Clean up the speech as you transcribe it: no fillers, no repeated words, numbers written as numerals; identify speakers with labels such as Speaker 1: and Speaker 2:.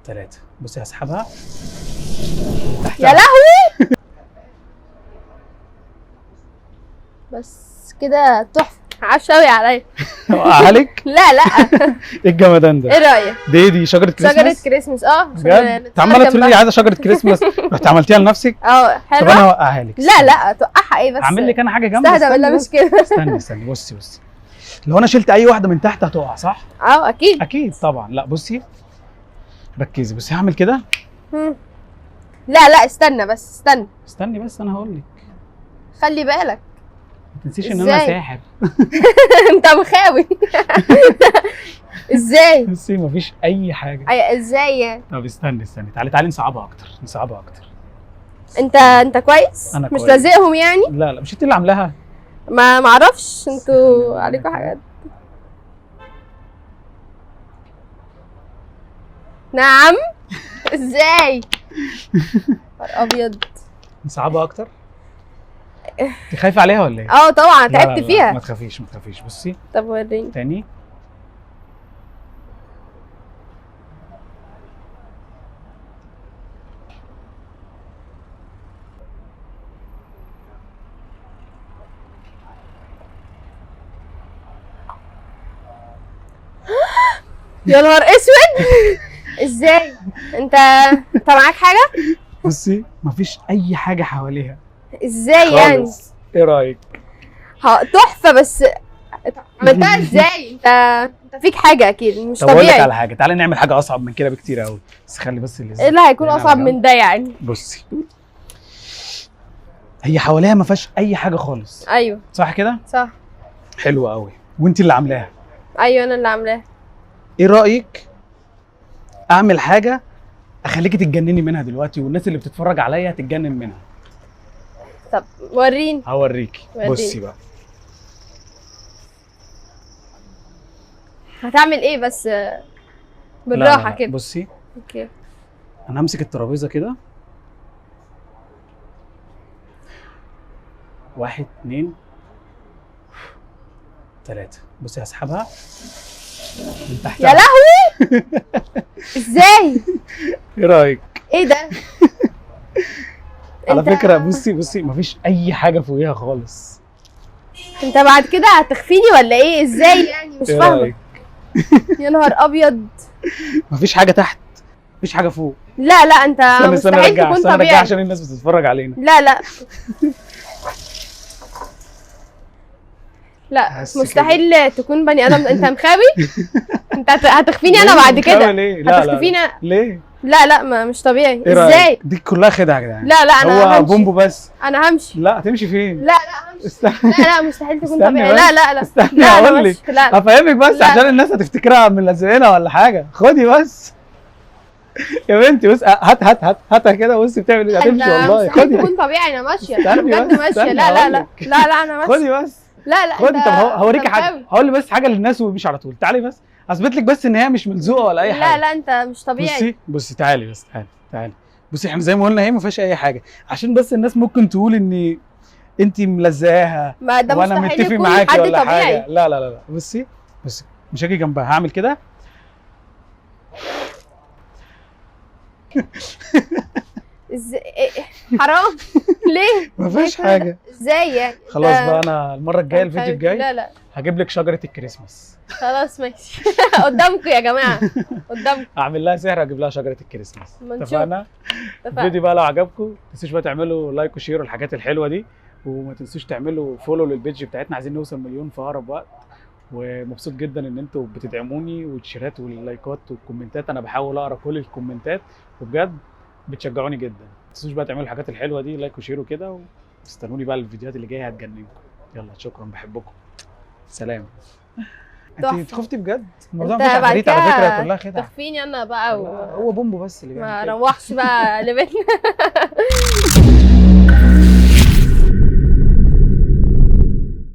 Speaker 1: 3. بصي هسحبها
Speaker 2: يا لهوي. بس كده تحفه، عاش قوي عليا.
Speaker 1: وقعها لك؟
Speaker 2: لا لا.
Speaker 1: ايه الجمدان ده؟
Speaker 2: ايه رايك؟
Speaker 1: دي شجره كريسماس؟
Speaker 2: شجره كريسماس
Speaker 1: بجد؟ انت عماله تقولي لي عايزه شجره كريسماس رحت عملتيها لنفسك؟
Speaker 2: اه حلوه.
Speaker 1: طب انا اوقعها لك.
Speaker 2: لا لا توقعها ايه بس؟
Speaker 1: اعمل لك انا حاجه جامده.
Speaker 2: استهدى بالله مش كده.
Speaker 1: استني بصي لو انا شلت اي واحده من تحت هتقع صح؟
Speaker 2: اه اكيد
Speaker 1: اكيد طبعا. لا بصي ركزي، بصي هعمل كده.
Speaker 2: لا لا استنى بس
Speaker 1: استني بس انا هقول لك.
Speaker 2: خلي بالك
Speaker 1: ما تنسيش ان انا ساحر.
Speaker 2: انت مخاوي. ازاي؟
Speaker 1: بصي مفيش اي حاجه.
Speaker 2: ازاي يعني؟
Speaker 1: طب استني تعالي نصعبها اكتر.
Speaker 2: انت كويس؟
Speaker 1: أنا
Speaker 2: مش
Speaker 1: كويس.
Speaker 2: لازقهم يعني؟
Speaker 1: لا مش انت اللي عاملاها.
Speaker 2: ما معرفش انتوا عليكم حاجات. نعم. ازاي؟ ابيض.
Speaker 1: نصعبها اكتر. انت خايفه عليها ولا ايه؟
Speaker 2: اه طبعا
Speaker 1: لا
Speaker 2: تعبت فيها.
Speaker 1: ما تخافيش. بصي
Speaker 2: طب وريني
Speaker 1: تاني.
Speaker 2: يا نهار اسود. ازاي؟ انت معاك حاجه؟
Speaker 1: بصي مفيش اي حاجه حواليها
Speaker 2: ازاي يعني؟
Speaker 1: ايه رايك؟
Speaker 2: تحفه بس عملتها ازاي؟ انت فيك حاجه اكيد مش
Speaker 1: طب اقول لك
Speaker 2: طبيعي.
Speaker 1: على حاجه، تعالي نعمل حاجه اصعب من كده بكتير قوي، بس خلي بس
Speaker 2: ايه اللي هيكون اصعب من ده يعني؟
Speaker 1: بصي هي حواليها ما فيهاش اي حاجه خالص.
Speaker 2: ايوه
Speaker 1: صح كده؟
Speaker 2: صح.
Speaker 1: حلوه قوي وانت اللي عاملاها.
Speaker 2: ايوه انا اللي عاملاها.
Speaker 1: ايه رايك اعمل حاجه اخليكي تتجنني منها دلوقتي والناس اللي بتتفرج عليا تتجنن منها؟
Speaker 2: طب وريني.
Speaker 1: هوريكي. بصي بقى
Speaker 2: هتعمل ايه بس بالراحه كده.
Speaker 1: بصي
Speaker 2: اوكي.
Speaker 1: انا همسك الترابيزه كده 1 2 3. بصي هسحبها من تحت.
Speaker 2: يا لهوي. ازاي؟
Speaker 1: ايه رايك؟
Speaker 2: ايه ده؟
Speaker 1: على فكره بصي مفيش اي حاجه فوقيها خالص.
Speaker 2: انت بعد كده هتخفيني ولا ايه؟ ازاي يعني؟ مش فاهمه. يا نهار ابيض.
Speaker 1: مفيش حاجه تحت، مفيش حاجه فوق.
Speaker 2: لا لا انت مستحيل تكون طبيعي.
Speaker 1: عشان الناس بتتفرج علينا.
Speaker 2: لا لا مستحيل تكون بني ادم. انت مخاوي. انت هتخفيني انا بعد كده.
Speaker 1: ليه؟ لا
Speaker 2: هتخفيني.
Speaker 1: ليه؟
Speaker 2: لا مش طبيعي.
Speaker 1: إيه
Speaker 2: ازاي؟
Speaker 1: دي كلها خدعه يا جدعان.
Speaker 2: لا انا
Speaker 1: هو
Speaker 2: همشي.
Speaker 1: بومبو بس.
Speaker 2: انا همشي.
Speaker 1: لا هتمشي فين؟
Speaker 2: لا همشي. لا مستحيل تكون طبيعي. لا
Speaker 1: استني
Speaker 2: لا
Speaker 1: هقول لك. هفهمك بس
Speaker 2: لا.
Speaker 1: عشان الناس هتفتكرها من لازقينها ولا حاجه. خدي بس يا بنتي. بص هاتها كده. بصي بتعمل ايه؟ هتمشي والله.
Speaker 2: خدي. تكون طبيعي. انا ماشيه بجد ماشيه. لا انا ماشيه.
Speaker 1: خدي بس.
Speaker 2: لا
Speaker 1: خدي. طب هوريكي حاجه. هقول بس حاجه للناس ومش على طول. تعالي بس اثبت لك بس ان هي مش ملزوقه ولا اي حاجه.
Speaker 2: لا انت مش طبيعي.
Speaker 1: بصي تعالي بس. تعالي بصي. احنا زي ما قلنا هي ما فيهاش اي حاجه، عشان بس الناس ممكن تقول ان انت ملزقاها وانا متفق معاكي ولا
Speaker 2: طبيعي.
Speaker 1: حاجه. لا بصي مش هاجي جنبها. هعمل كده.
Speaker 2: ازاي؟ حرام. ليه؟
Speaker 1: ما فيهاش حاجه.
Speaker 2: ازاي يعني؟
Speaker 1: خلاص بقى انا المره الجايه الفيديو الجاي
Speaker 2: لا
Speaker 1: هجيب لك شجره الكريسماس.
Speaker 2: خلاص ماشي. قدامكم يا جماعه. قدامكم.
Speaker 1: اعمل لها سحر اجيب لها شجره الكريسماس. اتفقنا؟ الفيديو بقى لو عجبكم ما تنسوش بقى تعملوا لايك وشير والحاجات الحلوه دي، وما تنسوش تعملوا فولو للبيج بتاعتنا. عايزين نوصل مليون في اقرب وقت، ومبسوط جدا ان انتوا بتدعموني والشيرات واللايكات والكومنتات. انا بحاول اقرا كل الكومنتات وبجد بتشجعوني جدا. ما تنسوش بقى تعملوا الحاجات الحلوه دي، لايك وشير وكده، واستنوني بقى الفيديوهات اللي جايه هتجننكم. يلا شكرا، بحبكم، سلام. انت خفتي بجد؟ الموضوع مش عفاريت على فكره، كلها خدعه.
Speaker 2: تخفيني انا بقى
Speaker 1: هو بومبو بس اللي
Speaker 2: ما روحش بقى لبيتنا.